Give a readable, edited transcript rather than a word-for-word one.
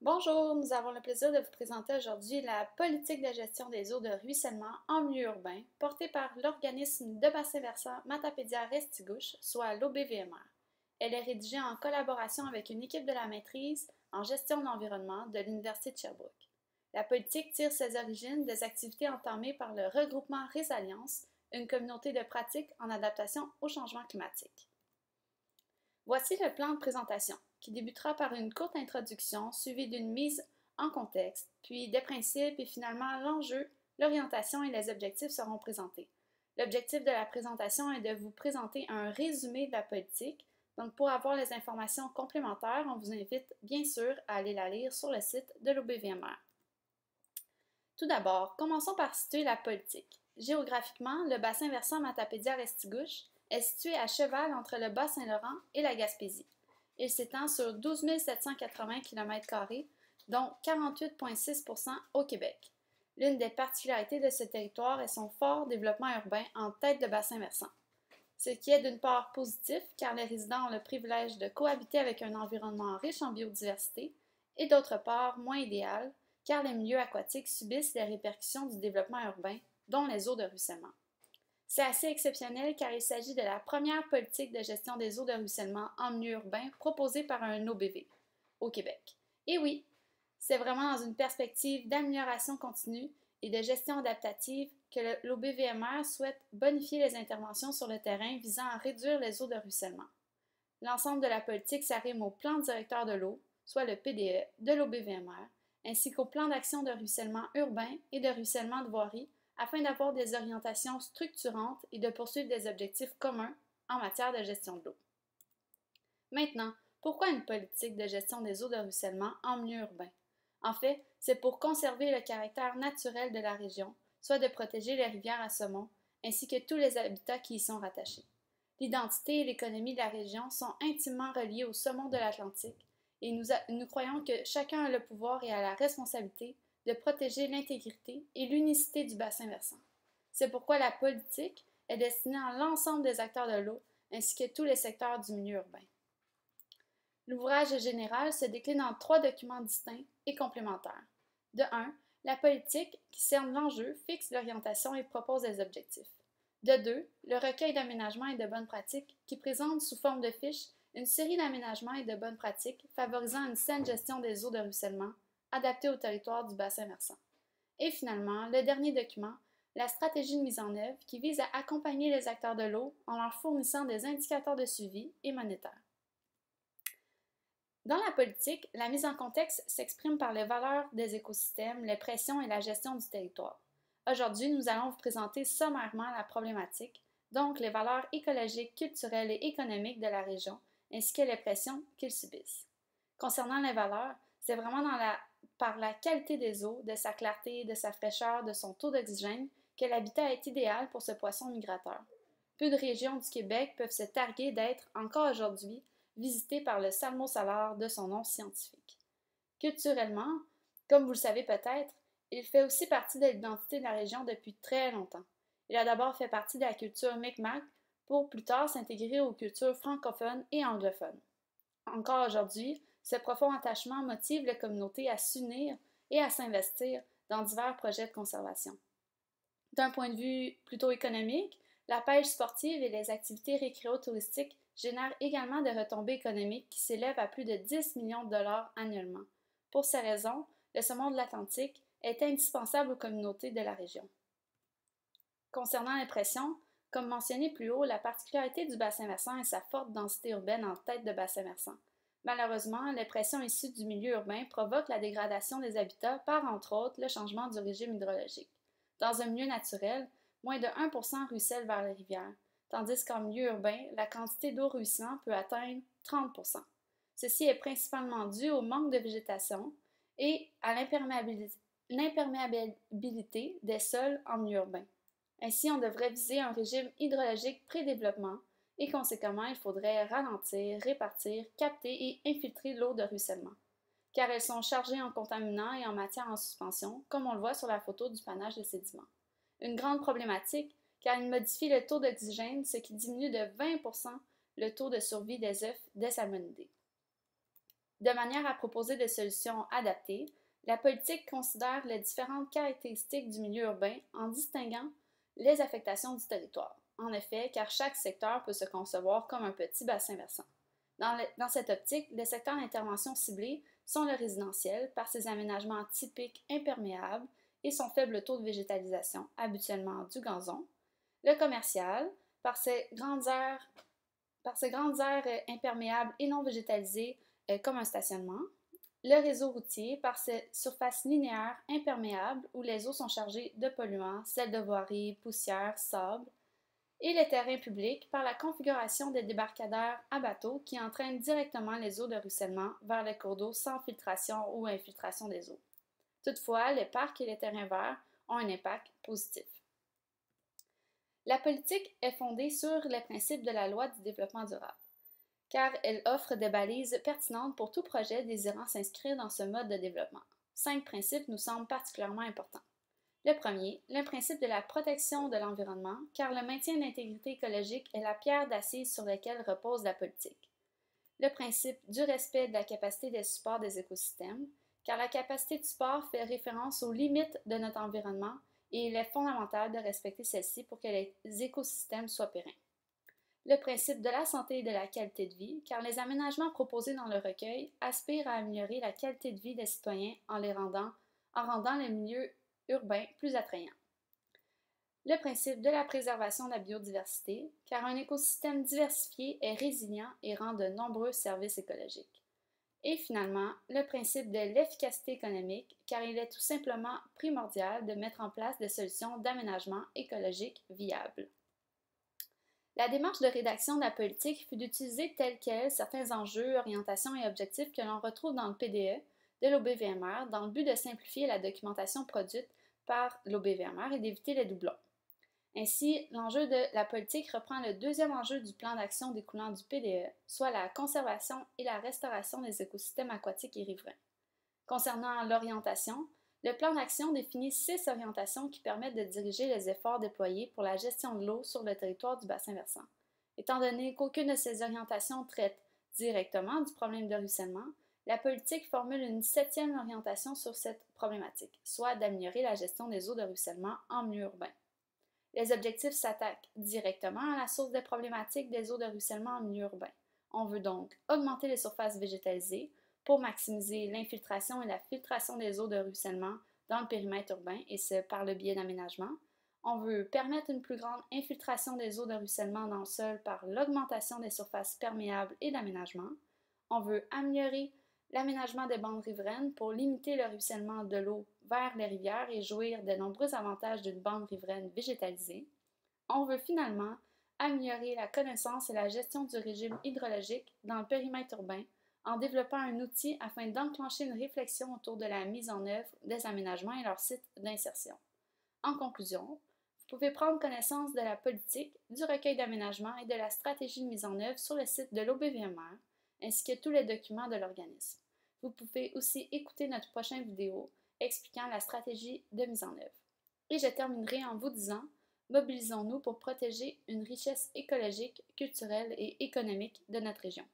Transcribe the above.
Bonjour, nous avons le plaisir de vous présenter aujourd'hui la politique de gestion des eaux de ruissellement en milieu urbain, portée par l'organisme de bassin versant Matapédia-Restigouche, soit l'OBVMR. Elle est rédigée en collaboration avec une équipe de la maîtrise en gestion de l'environnement de l'Université de Sherbrooke. La politique tire ses origines des activités entamées par le regroupement Résalience, une communauté de pratiques en adaptation au changement climatique. Voici le plan de présentation, qui débutera par une courte introduction suivie d'une mise en contexte, puis des principes et finalement l'enjeu, l'orientation et les objectifs seront présentés. L'objectif de la présentation est de vous présenter un résumé de la politique. Donc, pour avoir les informations complémentaires, on vous invite bien sûr à aller la lire sur le site de l'OBVMR. Tout d'abord, commençons par situer la politique. Géographiquement, le bassin versant Matapédia-Restigouche est situé à cheval entre le Bas-Saint-Laurent et la Gaspésie. Il s'étend sur 12 780 km², dont 48,6% au Québec. L'une des particularités de ce territoire est son fort développement urbain en tête de bassin versant. Ce qui est d'une part positif, car les résidents ont le privilège de cohabiter avec un environnement riche en biodiversité, et d'autre part moins idéal, car les milieux aquatiques subissent les répercussions du développement urbain, dont les eaux de ruissellement. C'est assez exceptionnel car il s'agit de la première politique de gestion des eaux de ruissellement en milieu urbain proposée par un OBV au Québec. Et oui, c'est vraiment dans une perspective d'amélioration continue et de gestion adaptative que l'OBVMR souhaite bonifier les interventions sur le terrain visant à réduire les eaux de ruissellement. L'ensemble de la politique s'arrime au plan directeur de l'eau, soit le PDE, de l'OBVMR, ainsi qu'au plan d'action de ruissellement urbain et de ruissellement de voirie, afin d'avoir des orientations structurantes et de poursuivre des objectifs communs en matière de gestion de l'eau. Maintenant, pourquoi une politique de gestion des eaux de ruissellement en milieu urbain? En fait, c'est pour conserver le caractère naturel de la région, soit de protéger les rivières à saumon, ainsi que tous les habitats qui y sont rattachés. L'identité et l'économie de la région sont intimement reliées au saumon de l'Atlantique, et nous croyons que chacun a le pouvoir et a la responsabilité de protéger l'intégrité et l'unicité du bassin versant. C'est pourquoi la politique est destinée à l'ensemble des acteurs de l'eau ainsi que tous les secteurs du milieu urbain. L'ouvrage général se décline en 3 documents distincts et complémentaires. De 1, la politique, qui cerne l'enjeu, fixe l'orientation et propose des objectifs. De 2, le recueil d'aménagement et de bonnes pratiques, qui présente sous forme de fiches une série d'aménagements et de bonnes pratiques favorisant une saine gestion des eaux de ruissellement adaptée au territoire du bassin versant. Et finalement, le dernier document, la stratégie de mise en œuvre qui vise à accompagner les acteurs de l'eau en leur fournissant des indicateurs de suivi et monétaires. Dans la politique, la mise en contexte s'exprime par les valeurs des écosystèmes, les pressions et la gestion du territoire. Aujourd'hui, nous allons vous présenter sommairement la problématique, donc les valeurs écologiques, culturelles et économiques de la région, ainsi que les pressions qu'ils subissent. Concernant les valeurs, c'est vraiment par la qualité des eaux, de sa clarté, de sa fraîcheur, de son taux d'oxygène, que l'habitat est idéal pour ce poisson migrateur. Peu de régions du Québec peuvent se targuer d'être, encore aujourd'hui, visitées par le salmo-salard de son nom scientifique. Culturellement, comme vous le savez peut-être, il fait aussi partie de l'identité de la région depuis très longtemps. Il a d'abord fait partie de la culture Mi'kmaq pour plus tard s'intégrer aux cultures francophones et anglophones. Encore aujourd'hui, ce profond attachement motive les communautés à s'unir et à s'investir dans divers projets de conservation. D'un point de vue plutôt économique, la pêche sportive et les activités récréo-touristiques génèrent également des retombées économiques qui s'élèvent à plus de 10 millions de dollars annuellement. Pour ces raisons, le saumon de l'Atlantique est indispensable aux communautés de la région. Concernant les pressions, comme mentionné plus haut, la particularité du bassin versant est sa forte densité urbaine en tête de bassin versant. Malheureusement, les pressions issues du milieu urbain provoquent la dégradation des habitats par, entre autres, le changement du régime hydrologique. Dans un milieu naturel, moins de 1% ruisselle vers les rivières, tandis qu'en milieu urbain, la quantité d'eau ruisselant peut atteindre 30%. Ceci est principalement dû au manque de végétation et à l'imperméabilité des sols en milieu urbain. Ainsi, on devrait viser un régime hydrologique pré-développement et conséquemment, il faudrait ralentir, répartir, capter et infiltrer l'eau de ruissellement, car elles sont chargées en contaminants et en matière en suspension, comme on le voit sur la photo du panache de sédiments. Une grande problématique, car il modifie le taux d'oxygène, ce qui diminue de 20% le taux de survie des œufs des salmonidés. De manière à proposer des solutions adaptées, la politique considère les différentes caractéristiques du milieu urbain en distinguant les affectations du territoire. En effet, car chaque secteur peut se concevoir comme un petit bassin versant. Dans cette optique, les secteurs d'intervention ciblés sont le résidentiel par ses aménagements typiques imperméables et son faible taux de végétalisation, habituellement du gazon, le commercial par ses grandes aires imperméables et non végétalisées comme un stationnement, le réseau routier par ses surfaces linéaires imperméables où les eaux sont chargées de polluants, sels de voirie, poussière, sable, et les terrains publics par la configuration des débarcadères à bateau qui entraînent directement les eaux de ruissellement vers les cours d'eau sans filtration ou infiltration des eaux. Toutefois, les parcs et les terrains verts ont un impact positif. La politique est fondée sur les principes de la loi du développement durable, car elle offre des balises pertinentes pour tout projet désirant s'inscrire dans ce mode de développement. 5 principes nous semblent particulièrement importants. Le premier, le principe de la protection de l'environnement, car le maintien de l'intégrité écologique est la pierre d'assise sur laquelle repose la politique. Le principe du respect de la capacité des supports des écosystèmes, car la capacité de support fait référence aux limites de notre environnement et il est fondamental de respecter celle-ci pour que les écosystèmes soient pérennes. Le principe de la santé et de la qualité de vie, car les aménagements proposés dans le recueil aspirent à améliorer la qualité de vie des citoyens en rendant les milieux urbains plus attrayants. Le principe de la préservation de la biodiversité, car un écosystème diversifié est résilient et rend de nombreux services écologiques. Et finalement, le principe de l'efficacité économique, car il est tout simplement primordial de mettre en place des solutions d'aménagement écologique viables. La démarche de rédaction de la politique fut d'utiliser tels quels certains enjeux, orientations et objectifs que l'on retrouve dans le PDE de l'OBVMR dans le but de simplifier la documentation produite par l'OBVMR et d'éviter les doublons. Ainsi, l'enjeu de la politique reprend le deuxième enjeu du plan d'action découlant du PDE, soit la conservation et la restauration des écosystèmes aquatiques et riverains. Concernant l'orientation, le plan d'action définit 6 orientations qui permettent de diriger les efforts déployés pour la gestion de l'eau sur le territoire du bassin versant. Étant donné qu'aucune de ces orientations traite directement du problème de ruissellement, la politique formule une 7e orientation sur cette problématique, soit d'améliorer la gestion des eaux de ruissellement en milieu urbain. Les objectifs s'attaquent directement à la source des problématiques des eaux de ruissellement en milieu urbain. On veut donc augmenter les surfaces végétalisées pour maximiser l'infiltration et la filtration des eaux de ruissellement dans le périmètre urbain, et ce par le biais d'aménagement. On veut permettre une plus grande infiltration des eaux de ruissellement dans le sol par l'augmentation des surfaces perméables et d'aménagement. On veut améliorer l'aménagement des bandes riveraines pour limiter le ruissellement de l'eau vers les rivières et jouir des nombreux avantages d'une bande riveraine végétalisée. On veut finalement améliorer la connaissance et la gestion du régime hydrologique dans le périmètre urbain en développant un outil afin d'enclencher une réflexion autour de la mise en œuvre des aménagements et leurs sites d'insertion. En conclusion, vous pouvez prendre connaissance de la politique, du recueil d'aménagement et de la stratégie de mise en œuvre sur le site de l'OBVMR, ainsi que tous les documents de l'organisme. Vous pouvez aussi écouter notre prochaine vidéo expliquant la stratégie de mise en œuvre. Et je terminerai en vous disant, mobilisons-nous pour protéger une richesse écologique, culturelle et économique de notre région.